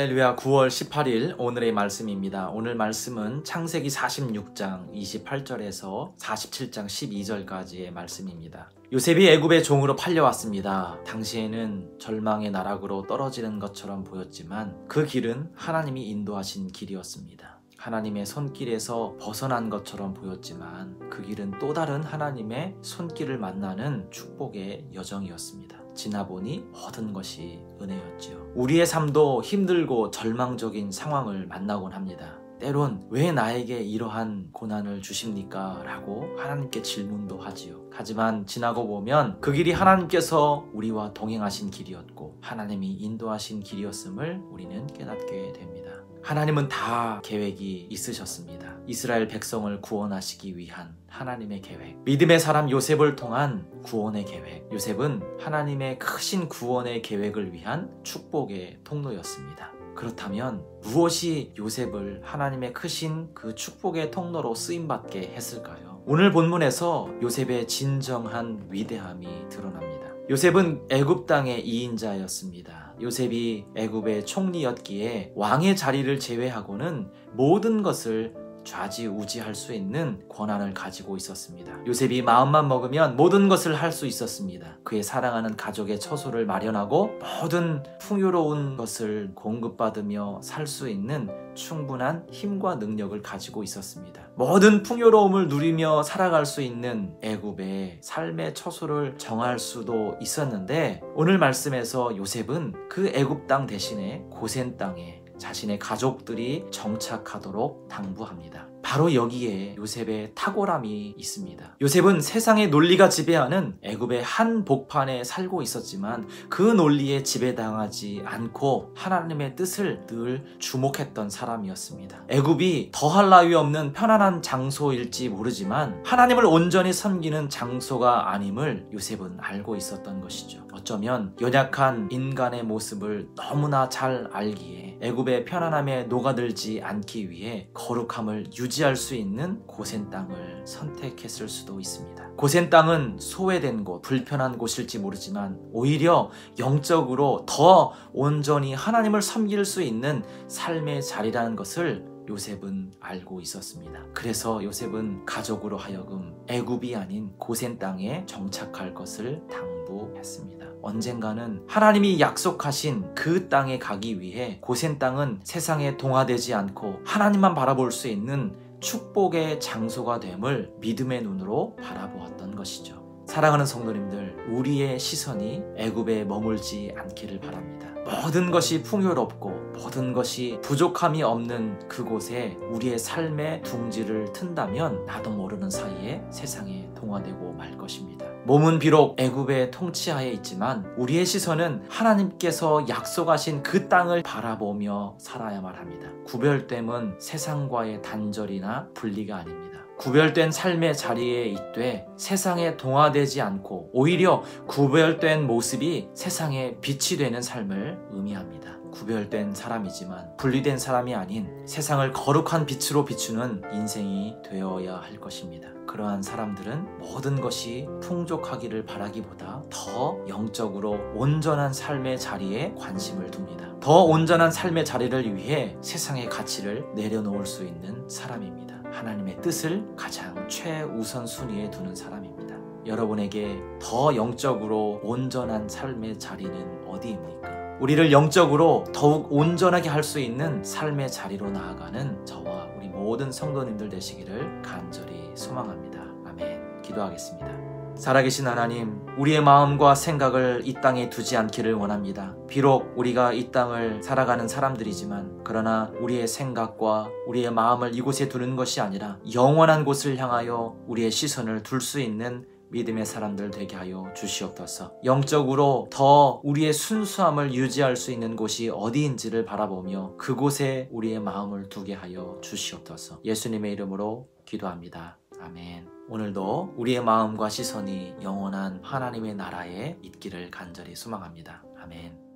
할렐루야. 9월 18일 오늘의 말씀입니다. 오늘 말씀은 창세기 46장 28절에서 47장 12절까지의 말씀입니다. 요셉이 애굽의 종으로 팔려왔습니다. 당시에는 절망의 나락으로 떨어지는 것처럼 보였지만 그 길은 하나님이 인도하신 길이었습니다. 하나님의 손길에서 벗어난 것처럼 보였지만 그 길은 또 다른 하나님의 손길을 만나는 축복의 여정이었습니다. 지나보니 모든 것이 은혜였지요. 우리의 삶도 힘들고 절망적인 상황을 만나곤 합니다. 때론 왜 나에게 이러한 고난을 주십니까? 라고 하나님께 질문도 하지요. 하지만 지나고 보면 그 길이 하나님께서 우리와 동행하신 길이었고 하나님이 인도하신 길이었음을 우리는 깨닫게 됩니다. 하나님은 다 계획이 있으셨습니다. 이스라엘 백성을 구원하시기 위한 하나님의 계획, 믿음의 사람 요셉을 통한 구원의 계획. 요셉은 하나님의 크신 구원의 계획을 위한 축복의 통로였습니다. 그렇다면 무엇이 요셉을 하나님의 크신 그 축복의 통로로 쓰임받게 했을까요? 오늘 본문에서 요셉의 진정한 위대함이 드러납니다. 요셉은 애굽 땅의 2인자였습니다. 요셉이 애굽의 총리였기에 왕의 자리를 제외하고는 모든 것을 좌지우지할 수 있는 권한을 가지고 있었습니다. 요셉이 마음만 먹으면 모든 것을 할 수 있었습니다. 그의 사랑하는 가족의 처소를 마련하고 모든 풍요로운 것을 공급받으며 살 수 있는 충분한 힘과 능력을 가지고 있었습니다. 모든 풍요로움을 누리며 살아갈 수 있는 애굽의 삶의 처소를 정할 수도 있었는데 오늘 말씀에서 요셉은 그 애굽 땅 대신에 고센 땅에 자신의 가족들이 정착하도록 당부합니다. 바로 여기에 요셉의 탁월함이 있습니다. 요셉은 세상의 논리가 지배하는 애굽의 한 복판에 살고 있었지만 그 논리에 지배당하지 않고 하나님의 뜻을 늘 주목했던 사람이었습니다. 애굽이 더할 나위 없는 편안한 장소일지 모르지만 하나님을 온전히 섬기는 장소가 아님을 요셉은 알고 있었던 것이죠. 어쩌면 연약한 인간의 모습을 너무나 잘 알기에 애굽의 편안함에 녹아들지 않기 위해 거룩함을 유지할 수 있는 고센 땅을 선택했을 수도 있습니다. 고센 땅은 소외된 곳, 불편한 곳일지 모르지만 오히려 영적으로 더 온전히 하나님을 섬길 수 있는 삶의 자리라는 것을 요셉은 알고 있었습니다. 그래서 요셉은 가족으로 하여금 애굽이 아닌 고센 땅에 정착할 것을 당부했습니다. 언젠가는 하나님이 약속하신 그 땅에 가기 위해 고센 땅은 세상에 동화되지 않고 하나님만 바라볼 수 있는 축복의 장소가 됨을 믿음의 눈으로 바라보았던 것이죠. 사랑하는 성도님들, 우리의 시선이 애굽에 머물지 않기를 바랍니다. 모든 것이 풍요롭고 모든 것이 부족함이 없는 그곳에 우리의 삶의 둥지를 튼다면 나도 모르는 사이에 세상에 동화되고 말 것입니다. 몸은 비록 애굽의 통치하에 있지만 우리의 시선은 하나님께서 약속하신 그 땅을 바라보며 살아야만 합니다. 구별됨은 세상과의 단절이나 분리가 아닙니다. 구별된 삶의 자리에 있되 세상에 동화되지 않고 오히려 구별된 모습이 세상에 빛이 되는 삶을 의미합니다. 구별된 사람이지만 분리된 사람이 아닌 세상을 거룩한 빛으로 비추는 인생이 되어야 할 것입니다. 그러한 사람들은 모든 것이 풍족하기를 바라기보다 더 영적으로 온전한 삶의 자리에 관심을 둡니다. 더 온전한 삶의 자리를 위해 세상의 가치를 내려놓을 수 있는 사람입니다. 하나님의 뜻을 가장 최우선 순위에 두는 사람입니다. 여러분에게 더 영적으로 온전한 삶의 자리는 어디입니까? 우리를 영적으로 더욱 온전하게 할 수 있는 삶의 자리로 나아가는 저와 우리 모든 성도님들 되시기를 간절히 소망합니다. 아멘. 기도하겠습니다. 살아계신 하나님, 우리의 마음과 생각을 이 땅에 두지 않기를 원합니다. 비록 우리가 이 땅을 살아가는 사람들이지만 그러나 우리의 생각과 우리의 마음을 이곳에 두는 것이 아니라 영원한 곳을 향하여 우리의 시선을 둘 수 있는 믿음의 사람들 되게 하여 주시옵소서. 영적으로 더 우리의 순수함을 유지할 수 있는 곳이 어디인지를 바라보며 그곳에 우리의 마음을 두게 하여 주시옵소서. 예수님의 이름으로 기도합니다. 아멘. 오늘도 우리의 마음과 시선이 영원한 하나님의 나라에 있기를 간절히 소망합니다. 아멘.